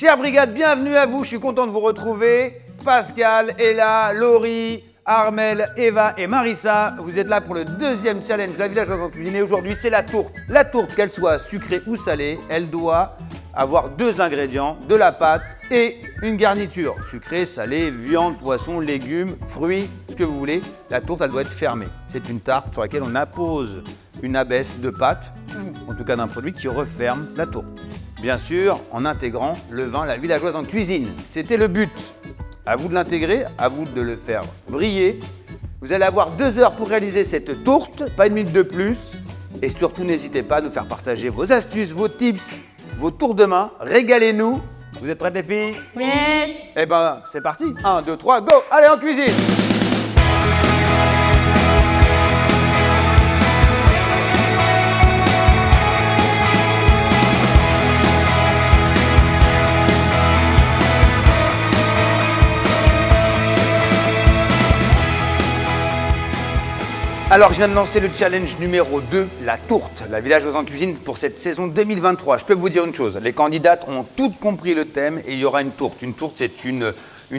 Chère brigade, bienvenue à vous, je suis content de vous retrouver. Pascal, Ella, Laurie, Armel, Eva et Marissa, vous êtes là pour le deuxième challenge de la villageoise en cuisine et aujourd'hui c'est la tourte. La tourte, qu'elle soit sucrée ou salée, elle doit avoir deux ingrédients, de la pâte et une garniture. Sucrée, salée, viande, poisson, légumes, fruits, ce que vous voulez. La tourte, elle doit être fermée. C'est une tarte sur laquelle on appose une abaisse de pâte, ou en tout cas d'un produit qui referme la tourte. Bien sûr, en intégrant le vin, la villageoise en cuisine. C'était le but. À vous de l'intégrer, à vous de le faire briller. Vous allez avoir 2 heures pour réaliser cette tourte, pas une minute de plus. Et surtout, n'hésitez pas à nous faire partager vos astuces, vos tips, vos tours de main. Régalez-nous. Vous êtes prêtes les filles? Oui. Eh ben, c'est parti. 1, 2, 3, go! Allez, en cuisine! Alors, je viens de lancer le challenge numéro 2, la tourte, la villageoise en cuisine pour cette saison 2023. Je peux vous dire une chose, les candidates ont toutes compris le thème et il y aura une tourte. Une tourte, c'est une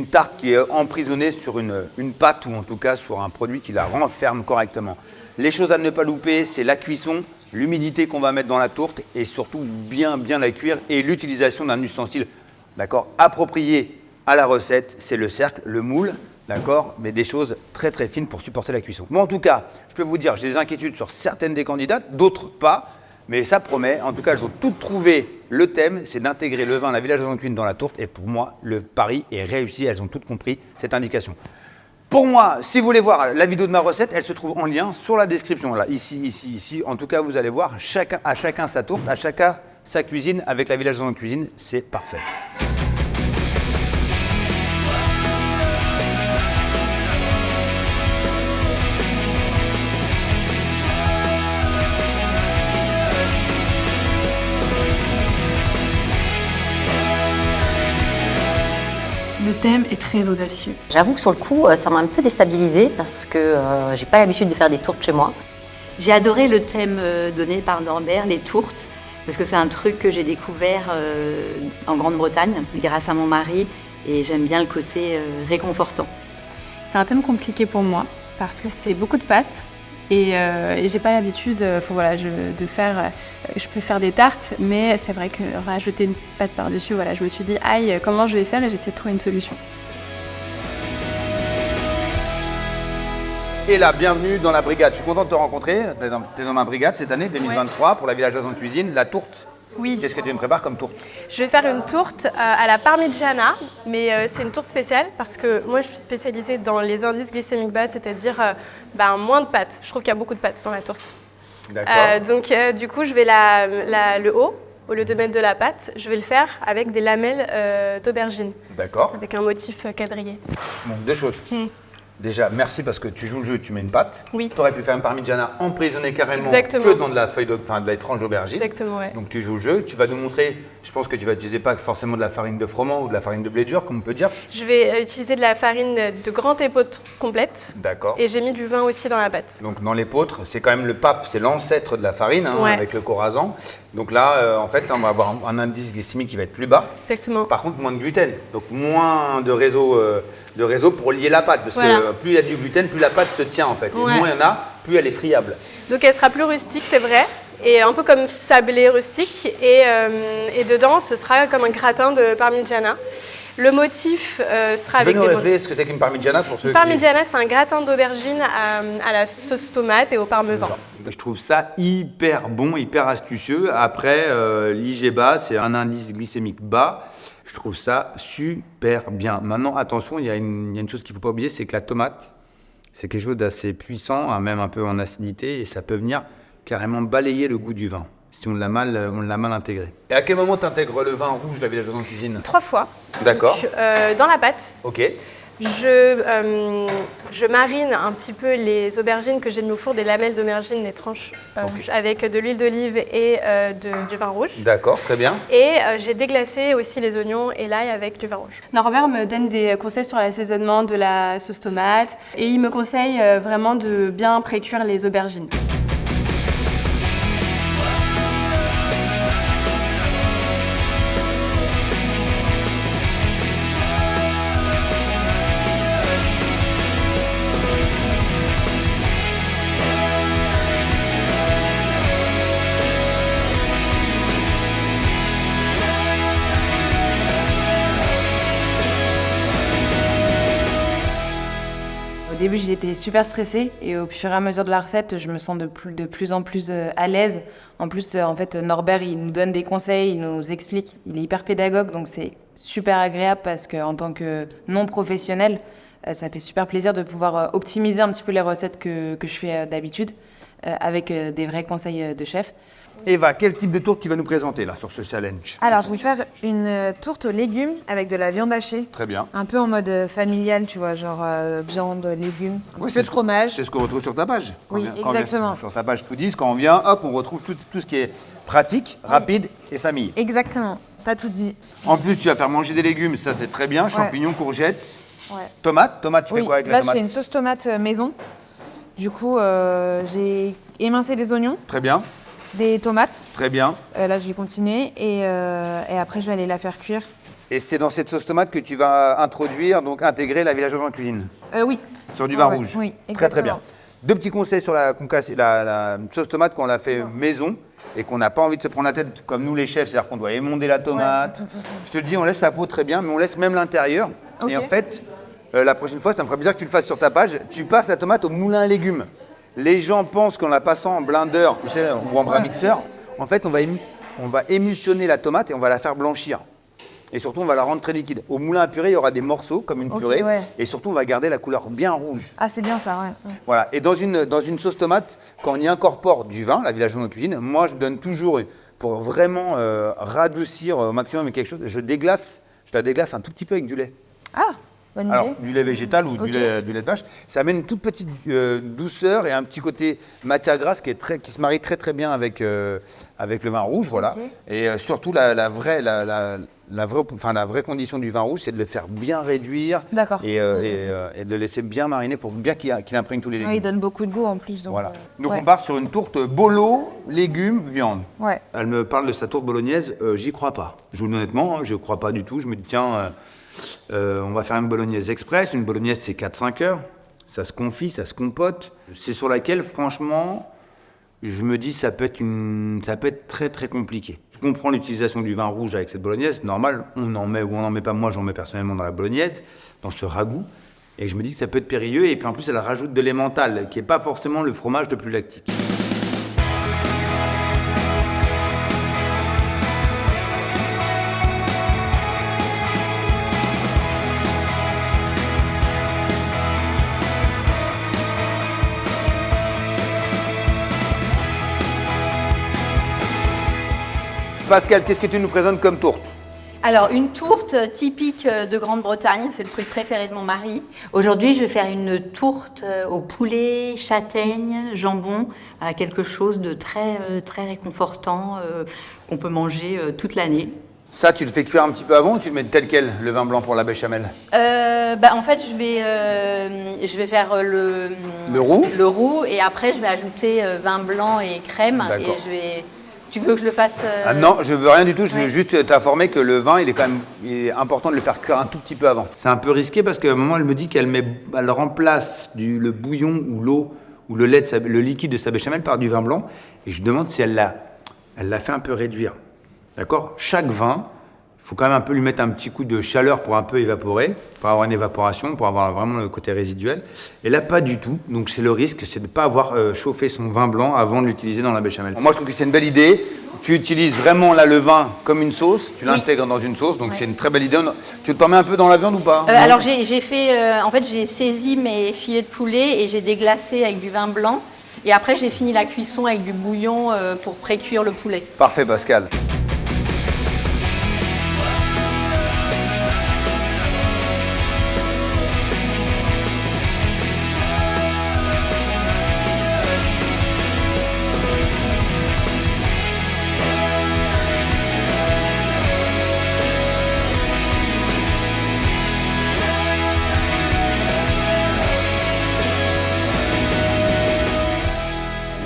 tarte qui est emprisonnée sur une pâte ou en tout cas sur un produit qui la renferme correctement. Les choses à ne pas louper, c'est la cuisson, l'humidité qu'on va mettre dans la tourte et surtout bien la cuire et l'utilisation d'un ustensile, d'accord, approprié à la recette, c'est le cercle, le moule. D'accord, mais des choses très fines pour supporter la cuisson. Moi en tout cas, je peux vous dire, j'ai des inquiétudes sur certaines des candidates, d'autres pas, mais ça promet. En tout cas, elles ont toutes trouvé le thème, c'est d'intégrer le vin, la villageoise en cuisine dans la tourte. Et pour moi, le pari est réussi, elles ont toutes compris cette indication. Pour moi, si vous voulez voir la vidéo de ma recette, elle se trouve en lien sur la description. Là, ici. En tout cas, vous allez voir, à chacun sa tourte, à chacun sa cuisine. Avec la villageoise en cuisine, c'est parfait. Le thème est très audacieux. J'avoue que sur le coup, ça m'a un peu déstabilisée parce que j'ai pas l'habitude de faire des tourtes chez moi. J'ai adoré le thème donné par Norbert, les tourtes, parce que c'est un truc que j'ai découvert en Grande-Bretagne grâce à mon mari et j'aime bien le côté réconfortant. C'est un thème compliqué pour moi parce que c'est beaucoup de pâtes et j'ai pas l'habitude de faire. Je peux faire des tartes, mais c'est vrai que rajouter une pâte par-dessus, je me suis dit aïe, comment je vais faire et j'essaie de trouver une solution. Et là, bienvenue dans la brigade. Je suis content de te rencontrer. Tu es dans ma brigade cette année 2023 pour la villageoise en cuisine, la tourte. Oui. Qu'est-ce que tu me prépares comme tourte? Je vais faire une tourte à la parmigiana, mais c'est une tourte spéciale parce que moi je suis spécialisée dans les indices glycémiques bas, c'est-à-dire moins de pâtes. Je trouve qu'il y a beaucoup de pâtes dans la tourte. D'accord. Donc du coup je vais le haut, au lieu de mettre de la pâte, je vais le faire avec des lamelles d'aubergine. D'accord. Avec un motif quadrillé. Bon, 2 choses. Déjà, merci parce que tu joues le jeu, tu mets une pâte. Oui. Tu aurais pu faire une parmigiana emprisonnée carrément Exactement. que dans de la feuille de la tranche d'aubergine. Exactement, ouais. Donc tu joues le jeu, tu vas nous montrer, je pense que tu vas utiliser pas forcément de la farine de froment ou de la farine de blé dur, comme on peut dire. Je vais utiliser de la farine de grande épeautre complète. D'accord. Et j'ai mis du vin aussi dans la pâte. Donc dans l'épeautre, c'est quand même le pape, c'est l'ancêtre de la farine, Ouais. avec le corazan. Donc là, en fait, on va avoir un indice glycémique qui va être plus bas. Exactement. Par contre, moins de gluten, donc moins de réseau pour lier la pâte. Parce Voilà. que plus il y a du gluten, plus la pâte se tient en fait. Et Ouais. moins il y en a, plus elle est friable. Donc elle sera plus rustique, c'est vrai, et un peu comme sablé rustique. Et dedans, ce sera comme un gratin de parmigiana. Le motif sera Tu peux avec nous des... rappeler ce que c'est qu'une parmigiana pour ceux Parmigiana, c'est un gratin d'aubergine à la sauce tomate et au parmesan. Je trouve ça hyper bon, hyper astucieux. Après, l'IG bas, c'est un indice glycémique bas. Je trouve ça super bien. Maintenant, attention, il y a une chose qu'il ne faut pas oublier, c'est que la tomate, c'est quelque chose d'assez puissant, hein, même un peu en acidité, et ça peut venir carrément balayer le goût du vin, si on l'a mal intégré. Et à quel moment tu intègres le vin rouge, la villageoise en cuisine? 3 fois. D'accord. Donc, dans la pâte, Ok. je marine un petit peu les aubergines que j'ai mis au four, des lamelles d'aubergine, des tranches, avec de l'huile d'olive et du vin rouge. D'accord, très bien. Et j'ai déglacé aussi les oignons et l'ail avec du vin rouge. Norbert me donne des conseils sur l'assaisonnement de la sauce tomate et il me conseille vraiment de bien pré-cuire les aubergines. Au début, j'étais super stressée et au fur et à mesure de la recette, je me sens de plus en plus à l'aise. En plus, en fait, Norbert, il nous donne des conseils, il nous explique. Il est hyper pédagogue, donc c'est super agréable parce qu'en tant que non-professionnel, ça fait super plaisir de pouvoir optimiser un petit peu les recettes que je fais d'habitude avec des vrais conseils de chef. Eva, quel type de tourte tu vas nous présenter là sur ce challenge? Alors, je vais faire une tourte aux légumes avec de la viande hachée. Très bien. Un peu en mode familial, tu vois, genre viande, légumes, un petit peu de fromage. C'est ce qu'on retrouve sur ta page. Oui, Quand on vient exactement. sur ta page Foodies, quand on vient, hop, on retrouve tout ce qui est pratique, rapide et famille. Exactement, t'as tout dit. En plus, tu vas faire manger des légumes, ça c'est très bien. Champignons, courgettes, Ouais. tomates. Tomates, tu fais Oui, quoi avec là la je tomate? fais une sauce tomate maison. Du coup, j'ai émincé les oignons, Très bien, des tomates. très bien. Là, je vais continuer et après, je vais aller la faire cuire. Et c'est dans cette sauce tomate que tu vas introduire, donc intégrer la villageoise en cuisine, Oui. sur du vin Ouais, rouge. oui, Très très bien. exactement. Deux petits conseils sur la sauce tomate qu'on a fait maison et qu'on n'a pas envie de se prendre la tête comme nous les chefs, c'est-à-dire qu'on doit émonder la tomate. Je te le dis, on laisse la peau très bien, mais on laisse même l'intérieur. Ok. Et en fait, la prochaine fois, ça me ferait bizarre que tu le fasses sur ta page, tu passes la tomate au moulin à légumes. Les gens pensent qu'en la passant en blender, tu sais, ou en bras mixeur, en fait, on va émulsionner la tomate et on va la faire blanchir. Et surtout, on va la rendre très liquide. Au moulin à purée, il y aura des morceaux, comme une Ok, purée. ouais. Et surtout, on va garder la couleur bien rouge. Ah, c'est bien ça, ouais. Voilà. Et dans une sauce tomate, quand on y incorpore du vin, la villageoise en cuisine, moi, je donne toujours, pour vraiment radoucir au maximum quelque chose, je la déglace un tout petit peu avec du lait. Ah, bonne Alors, idée. du lait végétal ou Ok. du lait de vache, ça amène une toute petite douceur et un petit côté matière grasse qui se marie très très bien avec le vin rouge, voilà. Ok. Et surtout la vraie condition du vin rouge, c'est de le faire bien réduire D'accord. et de le laisser bien mariner pour bien qu'il imprègne tous les légumes. Ouais, il donne beaucoup de goût en plus. Donc, Voilà. Donc ouais. on part sur une tourte bolo, légumes, viande. Ouais. Elle me parle de sa tourte bolognaise, j'y crois pas. Je vous le dis honnêtement, je crois pas du tout. Je me dis tiens, on va faire une bolognaise express. Une bolognaise c'est 4-5 heures. Ça se confit, ça se compote. C'est sur laquelle franchement, je me dis ça peut être très très compliqué. Je comprends l'utilisation du vin rouge avec cette bolognaise. Normal, on en met ou on n'en met pas. Moi j'en mets personnellement dans la bolognaise, dans ce ragoût. Et je me dis que ça peut être périlleux. Et puis en plus elle rajoute de l'emmental, qui n'est pas forcément le fromage le plus lactique. Pascal, qu'est-ce que tu nous présentes comme tourte? Alors, une tourte typique de Grande-Bretagne, c'est le truc préféré de mon mari. Aujourd'hui, je vais faire une tourte au poulet, châtaigne, jambon, quelque chose de très, très réconfortant qu'on peut manger toute l'année. Ça, tu le fais cuire un petit peu avant ou tu le mets tel quel, le vin blanc pour la béchamel? En fait, je vais faire Le roux le roux et après, je vais ajouter vin blanc et crème. D'accord. Et tu veux que je le fasse Ah non, je veux rien du tout, je veux Ouais. juste t'informer que le vin, il est important de le faire cuire un tout petit peu avant. C'est un peu risqué parce qu'à un moment, elle me dit elle remplace le bouillon ou l'eau ou le liquide de sa béchamel par du vin blanc. Et je demande si elle l'a fait un peu réduire. D'accord? Chaque vin, il faut quand même un peu lui mettre un petit coup de chaleur pour un peu évaporer, pour avoir une évaporation, pour avoir vraiment le côté résiduel. Et là, pas du tout. Donc c'est le risque, c'est de ne pas avoir chauffé son vin blanc avant de l'utiliser dans la béchamel. Moi, je trouve que c'est une belle idée. Tu utilises vraiment là le vin comme une sauce, tu l'intègres dans une sauce, donc c'est une très belle idée. Tu te mets un peu dans la viande ou pas? Alors j'ai fait, en fait j'ai saisi mes filets de poulet et j'ai déglacé avec du vin blanc. Et après j'ai fini la cuisson avec du bouillon pour pré-cuire le poulet. Parfait, Pascal.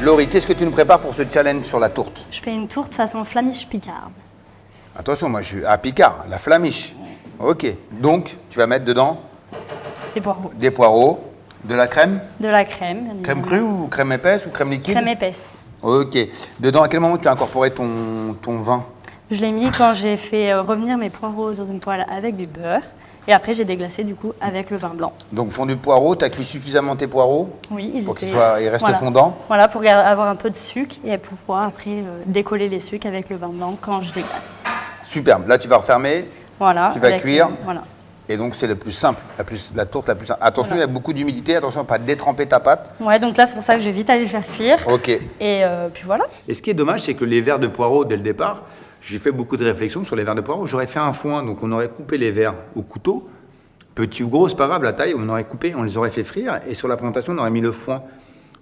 Laurie, qu'est-ce que tu nous prépares pour ce challenge sur la tourte? Je fais une tourte façon flamiche picarde. Attention, moi je suis à Picard, la flamiche. Ok, donc tu vas mettre dedans Des poireaux. des poireaux, de la crème, De la crème. bien crème évidemment. crue ou crème épaisse ou crème liquide? Crème épaisse. Ok, dedans à quel moment tu as incorporé ton vin? Je l'ai mis quand j'ai fait revenir mes poireaux dans une poêle avec du beurre. Et après, j'ai déglacé du coup avec le vin blanc. Donc fondu de poireaux, tu as cuit suffisamment tes poireaux Oui, pour qu'ils restent fondants. Voilà, pour avoir un peu de sucre et pour pouvoir après décoller les sucres avec le vin blanc quand je déglace. Superbe. Là, tu vas refermer. Voilà. Tu vas cuire. Voilà. Et donc, c'est le plus simple, la tourte la plus simple. Attention, il y a beaucoup d'humidité. Attention à ne pas détremper ta pâte. Ouais, donc là, c'est pour ça que je vais vite aller le faire cuire. OK. Et puis voilà. Et ce qui est dommage, c'est que les verres de poireaux, dès le départ, j'ai fait beaucoup de réflexions sur les verres de poireaux. J'aurais fait un foin, donc on aurait coupé les verres au couteau. Petit ou gros, c'est pas grave, la taille, on aurait coupé, on les aurait fait frire. Et sur la présentation, on aurait mis le foin.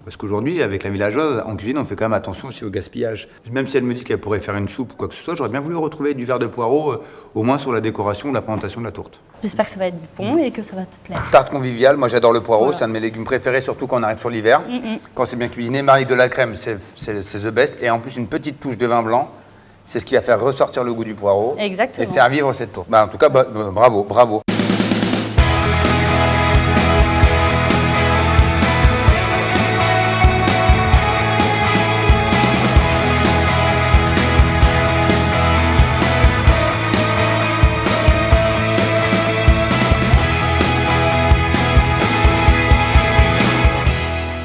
Parce qu'aujourd'hui, avec la villageoise, en cuisine, on fait quand même attention aussi au gaspillage. Même si elle me dit qu'elle pourrait faire une soupe ou quoi que ce soit, j'aurais bien voulu retrouver du verre de poireau, au moins sur la décoration ou la présentation de la tourte. J'espère que ça va être bon et que ça va te plaire. Tarte conviviale, moi j'adore le poireau, c'est un de mes légumes préférés, surtout quand on arrive sur l'hiver. Quand c'est bien cuisiné, Marie de la crème, c'est the best. Et en plus, une petite touche de vin blanc, c'est ce qui va faire ressortir le goût du poireau. Exactement. Et faire vivre cette tourte. En tout cas, bravo, bravo.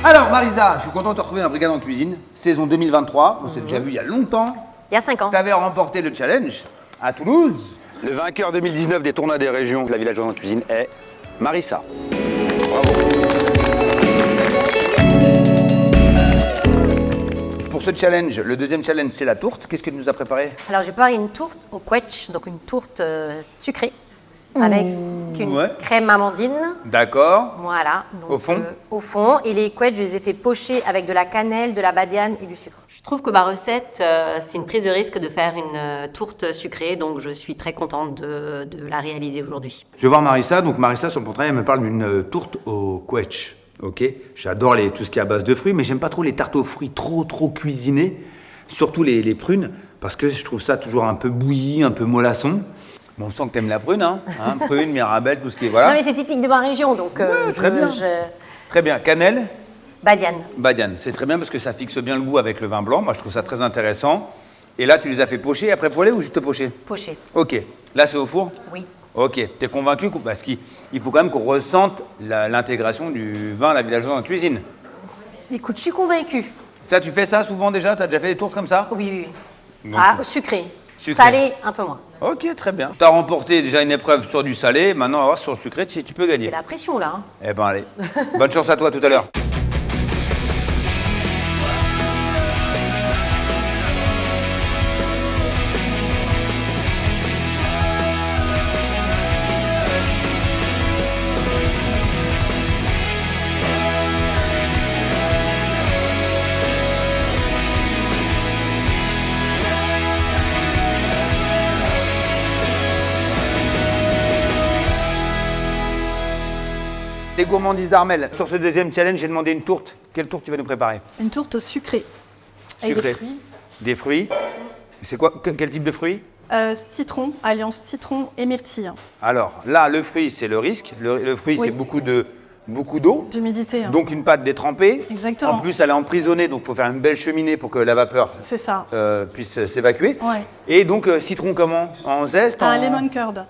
Alors Marisa, je suis content de te retrouver dans la Brigade en cuisine, saison 2023. On s'est déjà vu il y a longtemps. Il y a 5 ans. Tu avais remporté le challenge à Toulouse. Le vainqueur 2019 des tournois des régions de la villageoise en cuisine est Marisa. Bravo. Pour ce challenge, le deuxième challenge, c'est la tourte. Qu'est-ce que tu nous as préparé? Alors, j'ai préparé une tourte au quetch, donc une tourte sucrée avec une crème amandine. D'accord. Voilà. Donc, Au fond au fond. Et les quetch, je les ai fait pocher avec de la cannelle, de la badiane et du sucre. Je trouve que ma recette, c'est une prise de risque de faire une tourte sucrée. Donc, je suis très contente de la réaliser aujourd'hui. Je vais voir Marisa. Donc Marisa, sur le portrait, elle me parle d'une tourte au quetch. Ok. J'adore tout ce qui est à base de fruits, mais j'aime pas trop les tartes aux fruits trop cuisinées. Surtout les prunes, parce que je trouve ça toujours un peu bouilli, un peu mollasson. Bon, on sent que t'aimes la prune, hein, prune, mirabelle, tout ce qui est, voilà. Non, mais c'est typique de ma région, donc très bien. Très bien. Cannelle? Badiane. Badiane, c'est très bien parce que ça fixe bien le goût avec le vin blanc. Moi, je trouve ça très intéressant. Et là, tu les as fait pocher, après poêler ou juste pocher? Pocher. Ok. Là, c'est au four? Oui. Ok. T'es convaincu? Parce qu'il faut quand même qu'on ressente l'intégration du vin à la villageoise en cuisine. Écoute, je suis convaincue. Ça, tu fais ça souvent déjà? T'as déjà fait des tourtes comme ça? Oui. Donc, sucré. Sucré. Salé, un peu moins. Ok, très bien. Tu as remporté déjà une épreuve sur du salé, maintenant on va voir sur le sucré si tu peux gagner. C'est la pression là. Hein. Eh ben allez, bonne chance à toi tout à l'heure. Les gourmandises d'Armel. Sur ce deuxième challenge, j'ai demandé une tourte. Quelle tourte tu vas nous préparer? Une tourte au sucré. Avec Sucré. des fruits. Des fruits. C'est quoi? Quel type de fruits? Citron, alliance citron et myrtille. Alors là, le fruit, c'est le risque. Le fruit, Oui. c'est beaucoup d'eau. D'humidité. Hein. Donc une pâte détrempée. Exactement. En plus, elle est emprisonnée, donc il faut faire une belle cheminée pour que la vapeur C'est ça. puisse s'évacuer. Ouais. Et donc, citron comment? En zeste? Un lemon curd.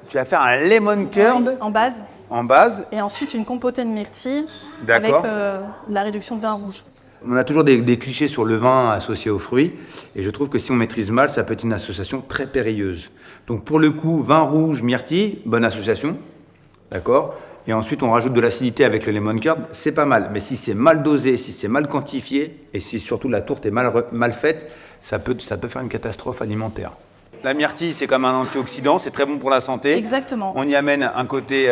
Tu vas faire un lemon curd Oui, en base. en base. Et ensuite une compotée de myrtille D'accord. avec la réduction de vin rouge. On a toujours des clichés sur le vin associé aux fruits. Et je trouve que si on maîtrise mal, ça peut être une association très périlleuse. Donc pour le coup, vin rouge, myrtille, bonne association. D'accord? Et ensuite, on rajoute de l'acidité avec le lemon curd, c'est pas mal. Mais si c'est mal dosé, si c'est mal quantifié, et si surtout la tourte est mal faite, ça peut faire une catastrophe alimentaire. La myrtille, c'est comme un antioxydant, c'est très bon pour la santé. Exactement. On y amène un côté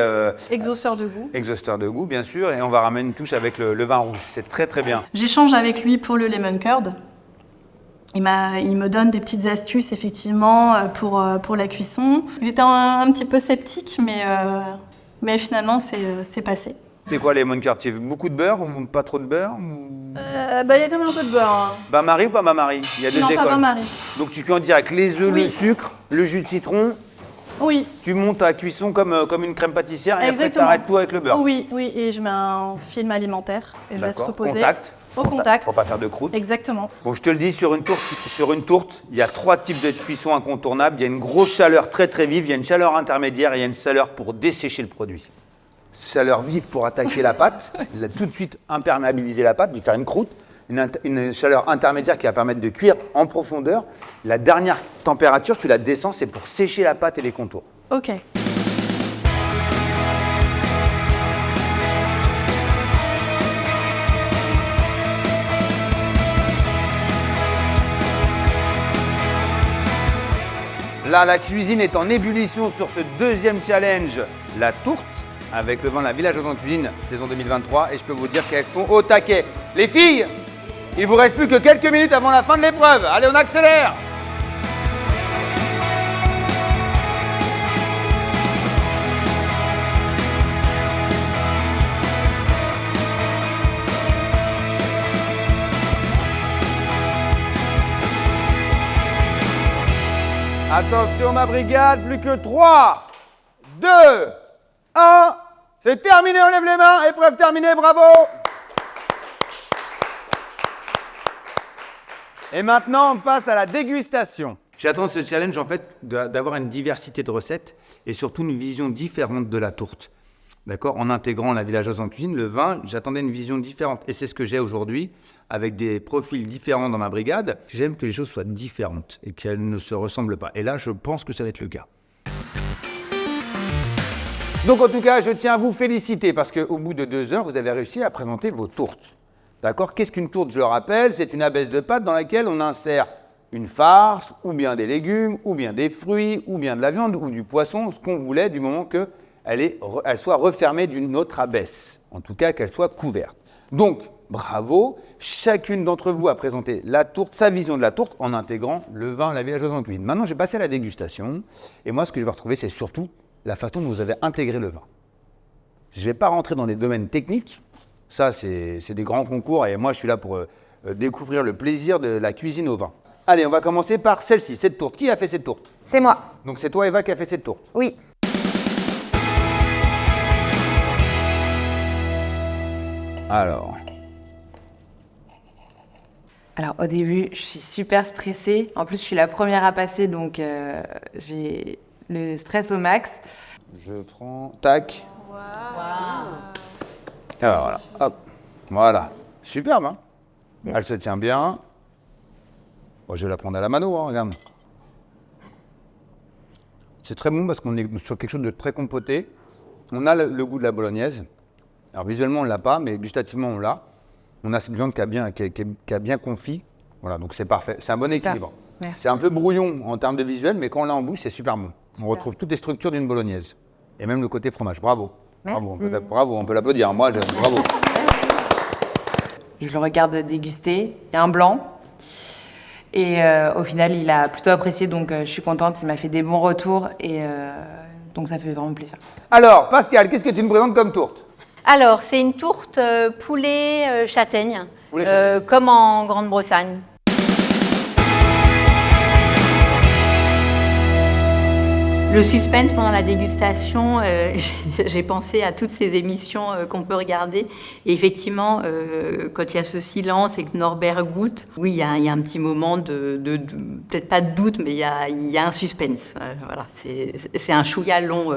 Exhausteur de goût. exhausteur de goût, bien sûr, et on va ramener une touche avec le vin rouge. C'est très très bien. J'échange avec lui pour le lemon curd. Il me donne des petites astuces, effectivement, pour la cuisson. Il était un petit peu sceptique, mais finalement, c'est passé. C'est quoi les lemon curd? Tu veux beaucoup de beurre ou pas trop de beurre ou... Il y a quand même un peu de beurre. Hein. Bain-marie ou pas bain-marie? Il y a deux Non, écoles. pas bain-marie. Donc tu cuis en direct les œufs, Oui. le sucre, le jus de citron Oui. Tu montes ta cuisson comme une crème pâtissière et après tu Exactement. arrêtes tout avec le beurre. Oui, et je mets un film alimentaire et je laisse D'accord. reposer. Contact. Au contact. Pour pas faire de croûte. Exactement. Bon, je te le dis, sur une tourte, il y a 3 types de cuisson incontournables. Il y a une grosse chaleur très très vive, il y a une chaleur intermédiaire et il y a une chaleur pour dessécher le produit. Chaleur vive pour attaquer la pâte, tout de suite imperméabiliser la pâte, lui faire une croûte. Une chaleur intermédiaire qui va permettre de cuire en profondeur. La dernière température, tu la descends, c'est pour sécher la pâte et les contours. Ok. Là, la cuisine est en ébullition sur ce deuxième challenge, la tourte, avec le vin de la Village en Cuisine, saison 2023. Et je peux vous dire qu'elles sont au taquet. Les filles, il vous reste plus que quelques minutes avant la fin de l'épreuve. Allez, on accélère! Attention ma brigade, plus que 3, 2, 1, c'est terminé, on lève les mains, épreuve terminée, bravo! Et maintenant, on passe à la dégustation. J'attends ce challenge en fait d'avoir une diversité de recettes et surtout une vision différente de la tourte. D'accord? En intégrant la villageoise en cuisine, le vin, j'attendais une vision différente. Et c'est ce que j'ai aujourd'hui, avec des profils différents dans ma brigade. J'aime que les choses soient différentes et qu'elles ne se ressemblent pas. Et là, je pense que ça va être le cas. Donc en tout cas, je tiens à vous féliciter parce qu'au bout de 2 heures, vous avez réussi à présenter vos tourtes. D'accord? Qu'est-ce qu'une tourte? Je le rappelle, c'est une abaisse de pâte dans laquelle on insère une farce, ou bien des légumes, ou bien des fruits, ou bien de la viande, ou du poisson, ce qu'on voulait du moment que elle soit refermée d'une autre abaisse, en tout cas qu'elle soit couverte. Donc, bravo, chacune d'entre vous a présenté la tourte, sa vision de la tourte, en intégrant le vin, la villageoise en cuisine. Maintenant, j'ai passé à la dégustation, et moi, ce que je vais retrouver, c'est surtout la façon dont vous avez intégré le vin. Je ne vais pas rentrer dans des domaines techniques, ça, c'est des grands concours, et moi, je suis là pour découvrir le plaisir de la cuisine au vin. Allez, on va commencer par celle-ci, cette tourte. Qui a fait cette tourte? C'est moi. Donc, c'est toi, Eva, qui a fait cette tourte? Oui. Alors, au début, je suis super stressée. En plus, je suis la première à passer, donc j'ai le stress au max. je prends, tac. Alors voilà, hop, voilà. Superbe, hein? Elle se tient bien. Bon, je vais la prendre à la mano, hein, regarde. C'est très bon parce qu'on est sur quelque chose de très compoté. On a le goût de la bolognaise. Alors visuellement, on ne l'a pas, mais gustativement, on l'a. On a cette viande qui a bien confit. Voilà, donc c'est parfait. C'est un bon équilibre. Merci. C'est un peu brouillon en termes de visuel, mais quand on l'a en bouche, c'est super bon. On retrouve toutes les structures d'une bolognaise. Et même le côté fromage. Bravo. Merci. Bravo, on peut l'applaudir. Moi, bravo. Je le regarde déguster. Il y a un blanc. Et au final, il a plutôt apprécié, donc je suis contente. Il m'a fait des bons retours et donc ça fait vraiment plaisir. Alors, Pascal, qu'est-ce que tu me présentes comme tourte? Alors, c'est une tourte poulet châtaigne, Poulet châtaigne. comme en Grande-Bretagne. Le suspense pendant la dégustation, j'ai pensé à toutes ces émissions qu'on peut regarder. Et effectivement, quand il y a ce silence et que Norbert goûte, oui, il y a un petit moment peut-être pas de doute, mais il y a un suspense. Voilà, c'est un chouïa long,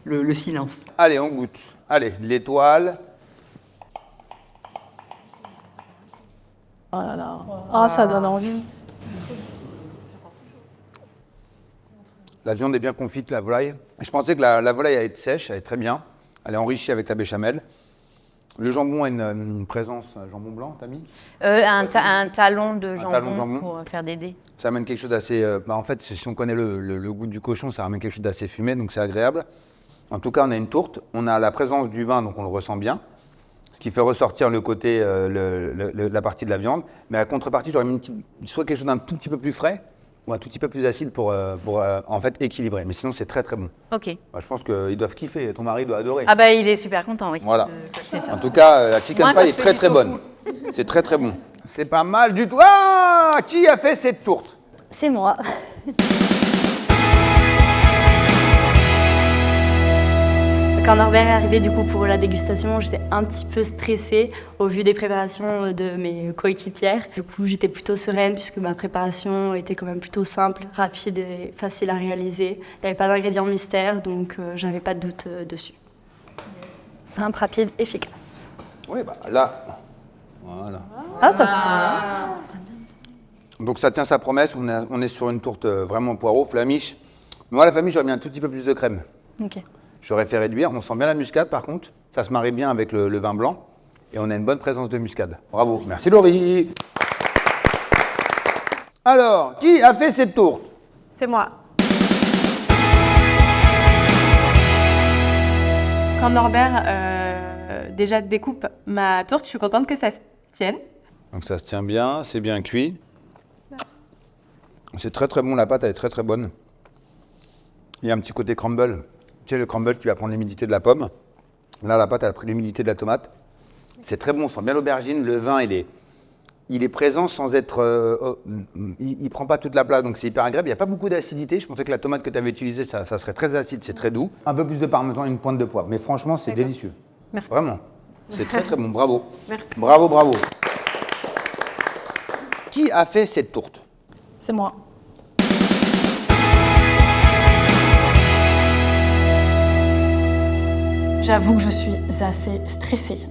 le silence. Allez, on goûte. Allez, l'étoile. Oh là là. Ah, ça donne envie. La viande est bien confite, la volaille. Je pensais que la volaille allait être sèche, elle est très bien. Elle est enrichie avec la béchamel. Le jambon a une présence, jambon blanc, t'as mis? Un talon de talon de jambon. pour faire des dés. Ça amène quelque chose d'assez... en fait, si on connaît le goût du cochon, ça ramène quelque chose d'assez fumé, donc c'est agréable. En tout cas, on a une tourte. On a la présence du vin, donc on le ressent bien. Ce qui fait ressortir le côté, la partie de la viande. Mais à contrepartie, j'aurais mis soit quelque chose d'un tout petit peu plus frais, ou un tout petit peu plus acide pour en fait équilibrer. Mais sinon, c'est très très bon. Ok. Bah, je pense qu'ils doivent kiffer. Ton mari doit adorer. Ah bah il est super content, oui. Voilà. que je fais ça. En tout cas, la chicken Moi, pie je est fais très du très tofu. bonne. C'est très très bon. C'est pas mal du tout. Ah! Qui a fait cette tourte? C'est moi. Quand Norbert est arrivé du coup pour la dégustation, j'étais un petit peu stressée au vu des préparations de mes coéquipières. Du coup, j'étais plutôt sereine puisque ma préparation était quand même plutôt simple, rapide et facile à réaliser. Il n'y avait pas d'ingrédients mystères, donc j'avais pas de doute dessus. Simple, rapide, efficace. Oui, bah là, voilà. Ah, ça se tient. Donc ça tient sa promesse, on est sur une tourte vraiment poireau, flamiche. Moi, la famille, j'aurais mis un tout petit peu plus de crème. Ok. J'aurais fait réduire. On sent bien la muscade, par contre. Ça se marie bien avec le vin blanc. Et on a une bonne présence de muscade. Bravo. Merci, Laurie. Alors, qui a fait cette tourte? C'est moi. Quand Norbert déjà découpe ma tourte, je suis contente que ça se tienne. Donc ça se tient bien, c'est bien cuit. C'est très très bon, la pâte elle est très très bonne. Il y a un petit côté crumble. Tu sais, le crumble qui va prendre l'humidité de la pomme. Là, la pâte elle a pris l'humidité de la tomate. C'est très bon, on sent bien l'aubergine. Le vin, il est présent sans être... il prend pas toute la place, donc c'est hyper agréable. Il n'y a pas beaucoup d'acidité. Je pensais que la tomate que tu avais utilisée, ça serait très acide, c'est très doux. Un peu plus de parmesan et une pointe de poivre. Mais franchement, c'est délicieux. Merci. Vraiment. C'est très très bon, bravo. Merci. Bravo, bravo. Qui a fait cette tourte? C'est moi. J'avoue que je suis assez stressée.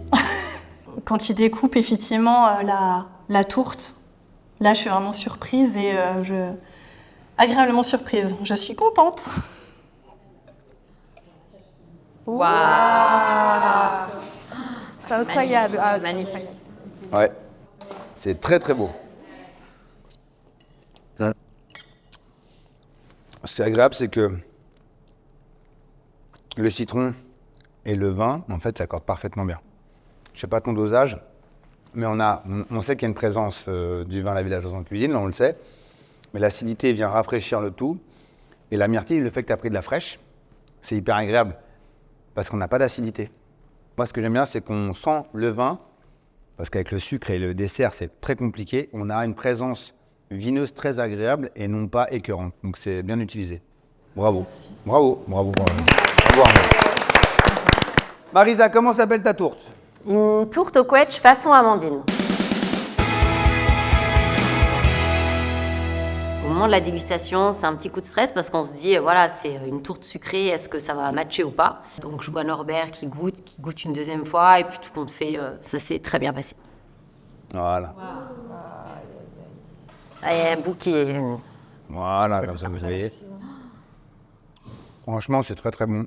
Quand il découpe effectivement la tourte, là je suis vraiment surprise et agréablement surprise. Je suis contente. Waouh! C'est incroyable. Ah, c'est magnifique. Ouais. C'est très très beau. Ce qui est agréable, c'est que le citron et le vin, en fait, s'accordent parfaitement bien. Je ne sais pas ton dosage, mais on sait qu'il y a une présence du vin La Villageoise en cuisine, là on le sait. Mais l'acidité vient rafraîchir le tout. Et la myrtille, le fait que tu as pris de la fraîche, c'est hyper agréable. Parce qu'on n'a pas d'acidité. Moi, ce que j'aime bien, c'est qu'on sent le vin, parce qu'avec le sucre et le dessert, c'est très compliqué. On a une présence vineuse très agréable et non pas écœurante. Donc c'est bien utilisé. Bravo. Bravo, bravo, bravo. Bravo Arnaud. Marisa, comment s'appelle ta tourte? Une tourte au quetch façon Amandine. Au moment de la dégustation, c'est un petit coup de stress parce qu'on se dit, voilà, c'est une tourte sucrée, est-ce que ça va matcher ou pas? Donc je vois Norbert qui goûte une deuxième fois et puis tout compte fait, ça s'est très bien passé. Voilà. Il y a un bout qui est... Voilà, comme ça vous voyez. Franchement, c'est très très bon.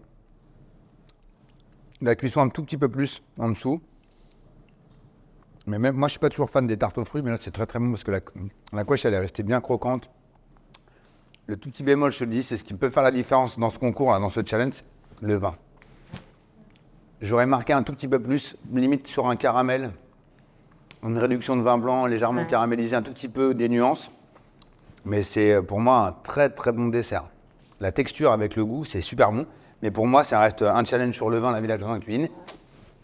La cuisson un tout petit peu plus en dessous. Mais même moi, je suis pas toujours fan des tartes aux fruits, mais là, c'est très très bon parce que la couèche, elle est restée bien croquante. Le tout petit bémol, je te le dis, c'est ce qui peut faire la différence dans ce concours, là, dans ce challenge, le vin. J'aurais marqué un tout petit peu plus, limite sur un caramel, une réduction de vin blanc légèrement caramélisé, un tout petit peu des nuances. Mais c'est pour moi un très très bon dessert. La texture avec le goût, c'est super bon. Mais pour moi, ça reste un challenge sur le vin, La Villageoise en cuisine.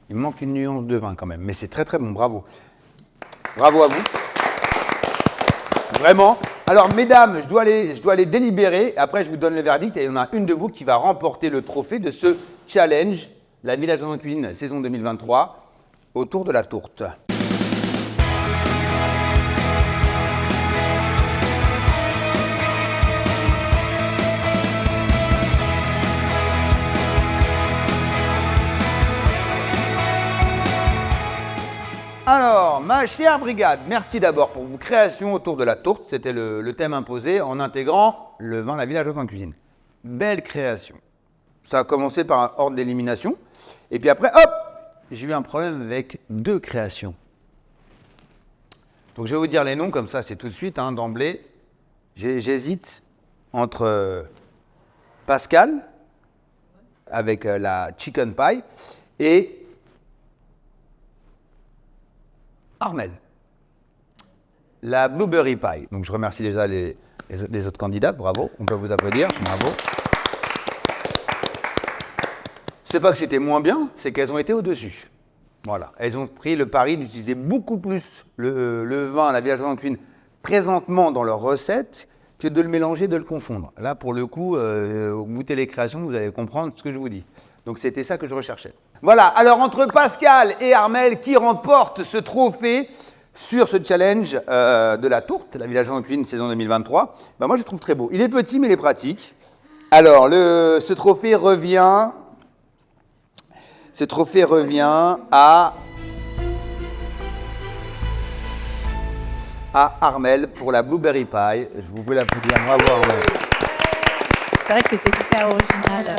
Il me manque une nuance de vin quand même. Mais c'est très très bon, bravo. Bravo à vous. Vraiment. Alors mesdames, je dois aller délibérer. Après, je vous donne le verdict et il y en a une de vous qui va remporter le trophée de ce challenge, La Villageoise en cuisine, saison 2023, autour de la tourte. Alors, ma chère brigade, merci d'abord pour vos créations autour de la tourte. C'était le thème imposé en intégrant le vin La Villageoise en cuisine. Belle création. Ça a commencé par un ordre d'élimination. Et puis après, hop, j'ai eu un problème avec 2 créations. Donc je vais vous dire les noms, comme ça c'est tout de suite, d'emblée. J'hésite entre Pascal, avec la chicken pie, et Armel, la blueberry pie. Donc je remercie déjà les autres candidats, bravo, on peut vous applaudir, bravo. C'est pas que c'était moins bien, c'est qu'elles ont été au-dessus. Voilà, elles ont pris le pari d'utiliser beaucoup plus le vin La Villageoise en cuisine présentement dans leur recette que de le mélanger, de le confondre. Là, pour le coup, goûtez les créations, vous allez comprendre ce que je vous dis. Donc, c'était ça que je recherchais. Voilà, alors entre Pascal et Armelle, qui remporte ce trophée sur ce challenge de la tourte, la villageoise en cuisine saison 2023, ben moi, je le trouve très beau. Il est petit, mais il est pratique. Alors, ce trophée revient à Armelle pour la Blueberry Pie. Je vous peux l'applaudir. Bravo Armelle. C'est vrai que c'était hyper original.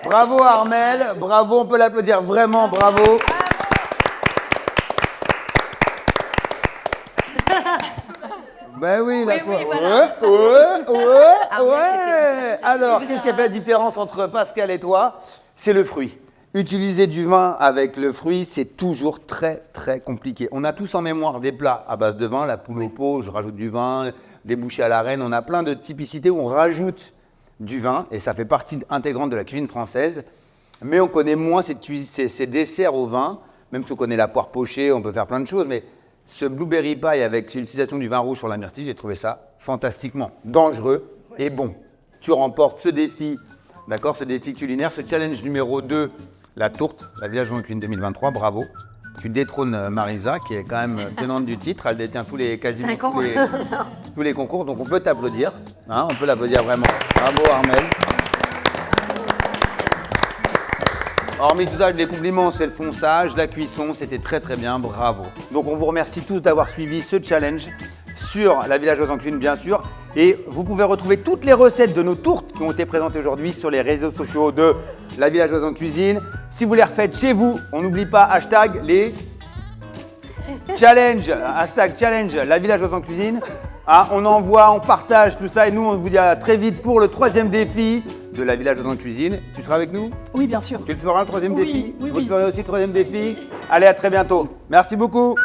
Bravo Armelle, bravo, on peut l'applaudir vraiment, bravo. Ben oui, la fois. Ouais. Alors, qu'est-ce qui a fait la différence entre Pascal et toi? C'est le fruit. Utiliser du vin avec le fruit, c'est toujours très, très compliqué. On a tous en mémoire des plats à base de vin, la poule au pot, je rajoute du vin, des bouchées à la reine. On a plein de typicités où on rajoute du vin et ça fait partie intégrante de la cuisine française. Mais on connaît moins ces desserts au vin, même si on connaît la poire pochée, on peut faire plein de choses. Mais ce blueberry pie avec l'utilisation du vin rouge sur la myrtille, j'ai trouvé ça fantastiquement dangereux et bon. Tu remportes ce défi, d'accord, ce défi culinaire, ce challenge numéro 2. La tourte, la villageoise en cuisine 2023, bravo. Tu détrônes Marisa, qui est quand même tenante du titre. Elle détient tous les concours, donc on peut t'applaudir. Hein, on peut l'applaudir vraiment. Bravo Armelle. Hormis tout ça, les compliments, c'est le fonçage, la cuisson, c'était très très bien, bravo. Donc on vous remercie tous d'avoir suivi ce challenge sur la villageoise en cuisine, bien sûr. Et vous pouvez retrouver toutes les recettes de nos tourtes qui ont été présentées aujourd'hui sur les réseaux sociaux de la villageoise en cuisine. Si vous les refaites chez vous, on n'oublie pas hashtag les challenge, hashtag challenge la villageoise en cuisine. Ah, on envoie, on partage tout ça et nous on vous dit à très vite pour le 3e défi de la villageoise en cuisine. Tu seras avec nous? Oui, bien sûr. Tu le feras le 3e défi? Oui, Vous le ferez aussi le 3e défi? Allez, à très bientôt. Merci beaucoup.